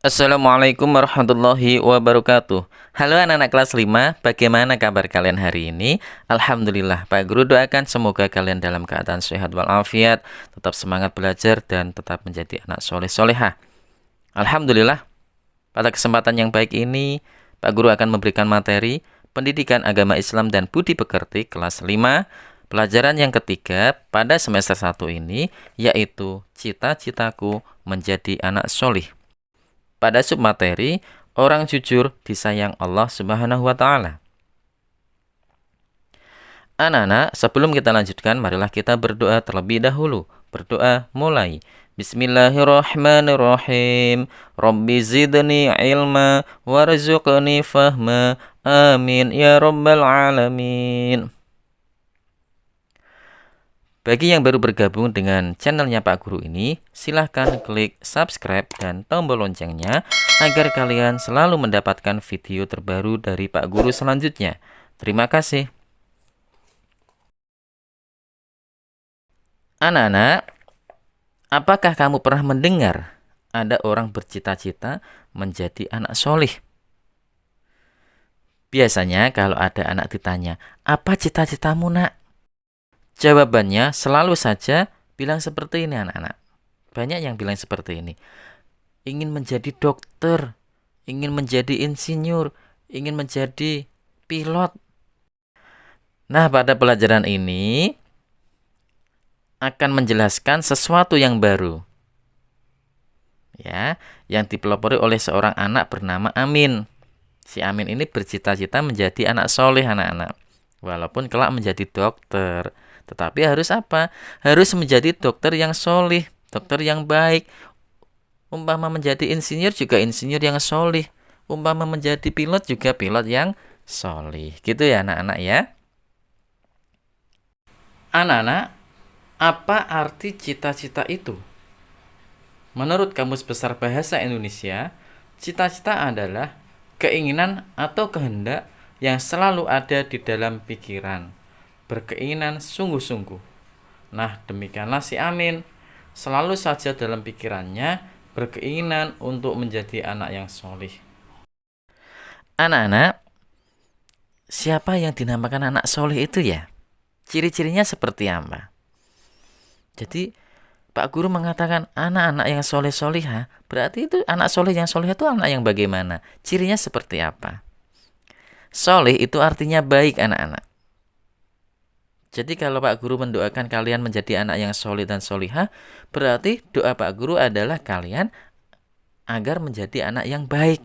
Assalamualaikum warahmatullahi wabarakatuh. Halo anak-anak kelas 5, bagaimana kabar kalian hari ini? Alhamdulillah, Pak Guru doakan semoga kalian dalam keadaan sehat walafiat, tetap semangat belajar dan tetap menjadi anak soleh solehah. Alhamdulillah, pada kesempatan yang baik ini, Pak Guru akan memberikan materi Pendidikan Agama Islam dan Budi Pekerti kelas 5, pelajaran yang ketiga pada semester 1 ini, yaitu Cita-citaku menjadi anak solih. Pada submateri, orang jujur disayang Allah Subhanahu wa Ta'ala. Anak-anak, sebelum kita lanjutkan, marilah kita berdoa terlebih dahulu. Berdoa mulai. Bismillahirrahmanirrahim. Rabbi zidni ilma warzuqni fahma. Amin ya rabbal alamin. Bagi yang baru bergabung dengan channelnya Pak Guru ini, silahkan klik subscribe dan tombol loncengnya agar kalian selalu mendapatkan video terbaru dari Pak Guru selanjutnya. Terima kasih. Anak-anak, apakah kamu pernah mendengar ada orang bercita-cita menjadi anak solih? Biasanya kalau ada anak ditanya, apa cita-citamu nak? Jawabannya selalu saja bilang seperti ini anak-anak. Banyak yang bilang seperti ini. Ingin menjadi dokter, ingin menjadi insinyur, ingin menjadi pilot. Nah, pada pelajaran ini akan menjelaskan sesuatu yang baru. Ya, yang dipelopori oleh seorang anak bernama Amin. Si Amin ini bercita-cita menjadi anak soleh anak-anak. Walaupun kelak menjadi dokter. Tetapi harus apa? Harus menjadi dokter yang soleh, dokter yang baik. Umpama menjadi insinyur juga insinyur yang soleh. Umpama menjadi pilot juga pilot yang soleh. Gitu ya anak-anak ya. Anak-anak, apa arti cita-cita itu? Menurut Kamus Besar Bahasa Indonesia, cita-cita adalah keinginan atau kehendak yang selalu ada di dalam pikiran, berkeinginan sungguh-sungguh. Nah, demikianlah si Amin. Selalu saja dalam pikirannya berkeinginan untuk menjadi anak yang solih. Anak-anak, siapa yang dinamakan anak solih itu ya? Ciri-cirinya seperti apa? Jadi, Pak Guru mengatakan anak-anak yang soleh-solihah, berarti itu anak soleh yang soleh itu anak yang bagaimana? Cirinya seperti apa? Soleh itu artinya baik anak-anak. Jadi kalau Pak Guru mendoakan kalian menjadi anak yang soleh dan solihah, berarti doa Pak Guru adalah kalian agar menjadi anak yang baik.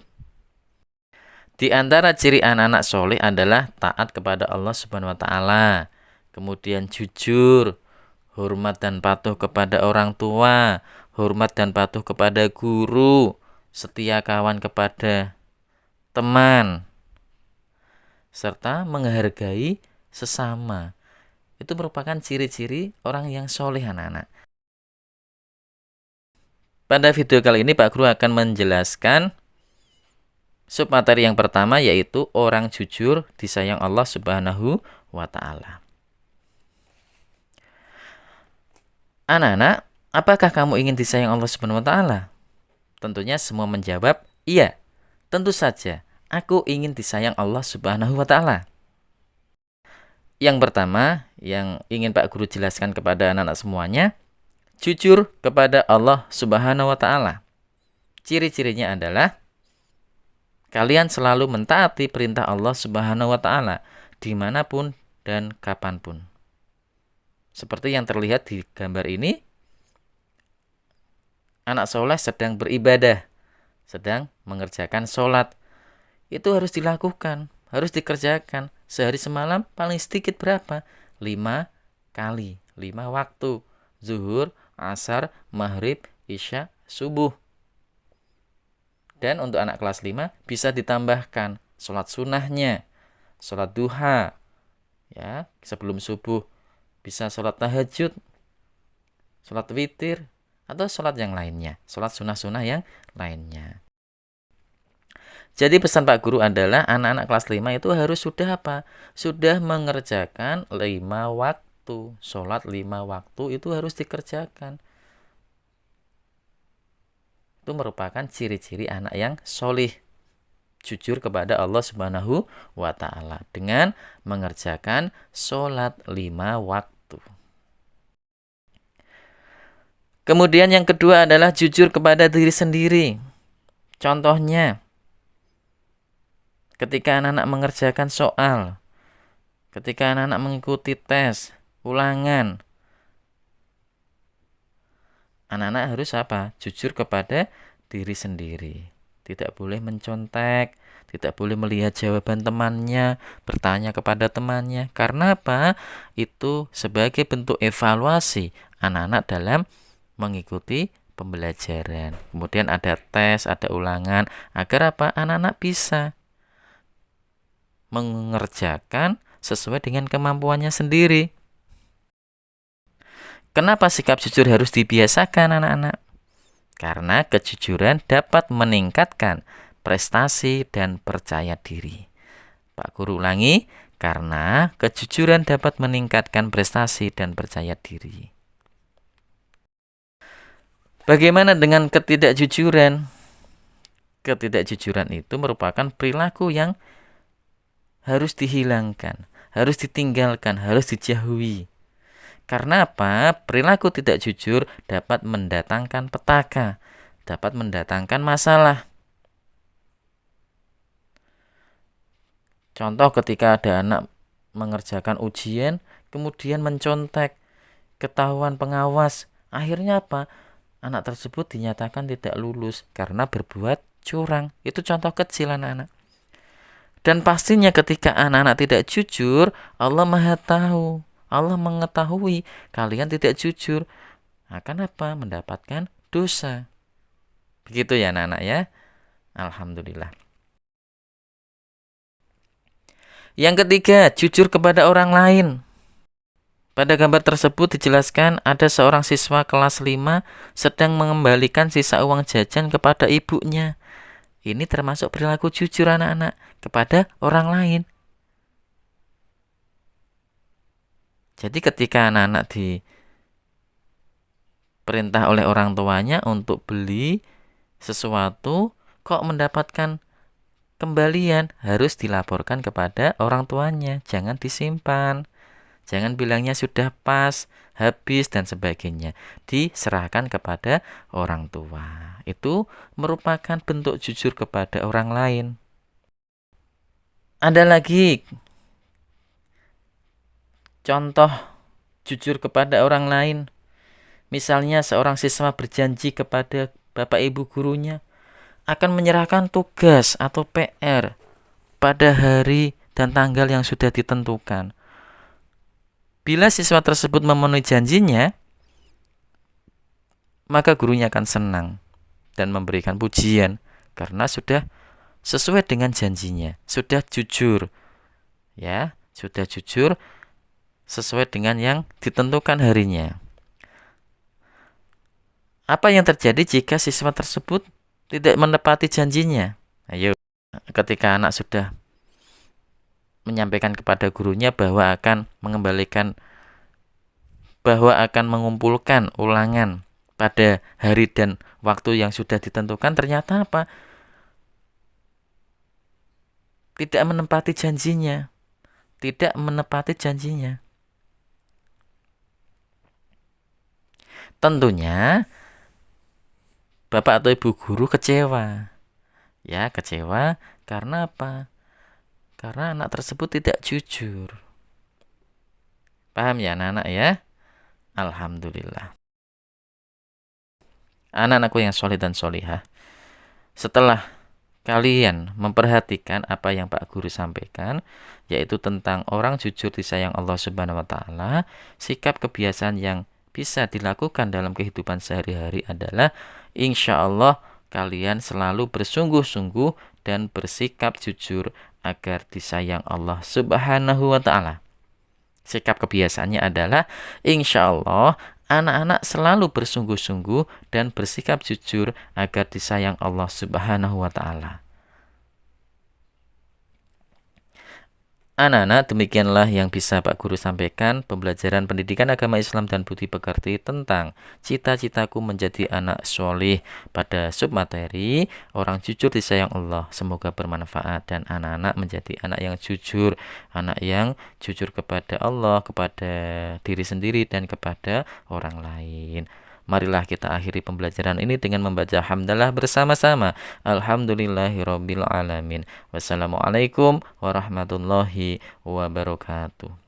Di antara ciri anak-anak soleh adalah taat kepada Allah Subhanahu wa Ta'ala, kemudian jujur, hormat dan patuh kepada orang tua, hormat dan patuh kepada guru, setia kawan kepada teman, serta menghargai sesama. Itu merupakan ciri-ciri orang yang soleh anak-anak. Pada video kali ini Pak Guru akan menjelaskan submateri yang pertama, yaitu orang jujur disayang Allah Subhanahu wa Ta'ala. Anak-anak, apakah kamu ingin disayang Allah Subhanahu wa Ta'ala? Tentunya semua menjawab, iya. Tentu saja, aku ingin disayang Allah Subhanahu wa Ta'ala. Yang pertama, yang ingin Pak Guru jelaskan kepada anak-anak semuanya, jujur kepada Allah Subhanahu wa Ta'ala. Ciri-cirinya adalah kalian selalu mentaati perintah Allah Subhanahu wa Ta'ala dimanapun dan kapanpun. Seperti yang terlihat di gambar ini, anak soleh sedang beribadah, sedang mengerjakan sholat. Itu harus dilakukan, harus dikerjakan. Sehari semalam paling sedikit berapa? 5 kali, 5 waktu. Zuhur, asar, maghrib, isya, subuh. Dan untuk anak kelas 5 bisa ditambahkan sholat sunnahnya, sholat duha, ya, sebelum subuh. Bisa sholat tahajud, sholat witir, atau sholat yang lainnya, sholat sunnah-sunnah yang lainnya. Jadi pesan Pak Guru adalah anak-anak kelas 5 itu harus sudah apa? Sudah mengerjakan 5 waktu. Sholat 5 waktu itu harus dikerjakan. Itu merupakan ciri-ciri anak yang solih, jujur kepada Allah Subhanahu wa ta'ala dengan mengerjakan sholat 5 waktu. Kemudian yang kedua adalah jujur kepada diri sendiri. Contohnya, ketika anak-anak mengerjakan soal, ketika anak-anak mengikuti tes, ulangan, anak-anak harus apa? Jujur kepada diri sendiri. Tidak boleh mencontek, tidak boleh melihat jawaban temannya, bertanya kepada temannya. Karena apa? Itu sebagai bentuk evaluasi anak-anak dalam mengikuti pembelajaran. Kemudian ada tes, ada ulangan, agar apa? Anak-anak bisa mengerjakan sesuai dengan kemampuannya sendiri. Kenapa sikap jujur harus dibiasakan anak-anak? Karena kejujuran dapat meningkatkan prestasi dan percaya diri. Pak Guru ulangi, karena kejujuran dapat meningkatkan prestasi dan percaya diri. Bagaimana dengan ketidakjujuran? Ketidakjujuran itu merupakan perilaku yang harus dihilangkan, harus ditinggalkan, harus dijauhi. Karena apa? Perilaku tidak jujur dapat mendatangkan petaka, dapat mendatangkan masalah. Contoh ketika ada anak mengerjakan ujian, kemudian mencontek, ketahuan pengawas. Akhirnya apa? Anak tersebut dinyatakan tidak lulus karena berbuat curang. Itu contoh kecil anak-anak. Dan pastinya ketika anak-anak tidak jujur, Allah Maha tahu. Allah mengetahui kalian tidak jujur, akan apa? Mendapatkan dosa. Begitu ya anak-anak ya. Alhamdulillah. Yang ketiga, jujur kepada orang lain. Pada gambar tersebut dijelaskan ada seorang siswa kelas 5 sedang mengembalikan sisa uang jajan kepada ibunya. Ini termasuk perilaku jujur anak-anak kepada orang lain. Jadi ketika anak-anak diperintah oleh orang tuanya untuk beli sesuatu, kok mendapatkan kembalian, harus dilaporkan kepada orang tuanya. Jangan disimpan. Jangan bilangnya sudah pas, habis, dan sebagainya. Diserahkan kepada orang tua. Itu merupakan bentuk jujur kepada orang lain. Ada lagi contoh jujur kepada orang lain. Misalnya seorang siswa berjanji kepada bapak ibu gurunya akan menyerahkan tugas atau PR pada hari dan tanggal yang sudah ditentukan. Bila siswa tersebut memenuhi janjinya, maka gurunya akan senang dan memberikan pujian karena sudah sesuai dengan janjinya, sudah jujur. Ya, sudah jujur sesuai dengan yang ditentukan harinya. Apa yang terjadi jika siswa tersebut tidak menepati janjinya? Ayo, ketika anak sudah menyampaikan kepada gurunya bahwa akan mengumpulkan ulangan pada hari dan waktu yang sudah ditentukan, ternyata apa? Tidak menepati janjinya. Tidak menepati janjinya. Tentunya bapak atau ibu guru kecewa. Ya, kecewa karena apa? Karena anak tersebut tidak jujur. Paham ya anak-anak ya? Alhamdulillah. Anak-anakku yang soleh dan solihah, setelah kalian memperhatikan apa yang Pak Guru sampaikan, yaitu tentang orang jujur disayang Allah Subhanahu wa ta'ala, sikap kebiasaan yang bisa dilakukan dalam kehidupan sehari-hari adalah insya Allah kalian selalu bersungguh-sungguh dan bersikap jujur agar disayang Allah Subhanahu wa ta'ala. Sikap kebiasaannya adalah insya Allah anak-anak selalu bersungguh-sungguh dan bersikap jujur agar disayang Allah Subhanahu wa ta'ala. Anak-anak, demikianlah yang bisa Pak Guru sampaikan pembelajaran pendidikan agama Islam dan budi pekerti tentang cita-citaku menjadi anak solih pada submateri orang jujur disayang Allah. Semoga bermanfaat dan anak-anak menjadi anak yang jujur kepada Allah, kepada diri sendiri dan kepada orang lain. Marilah kita akhiri pembelajaran ini dengan membaca hamdalah bersama-sama. Alhamdulillahirabbil alamin. Wassalamualaikum warahmatullahi wabarakatuh.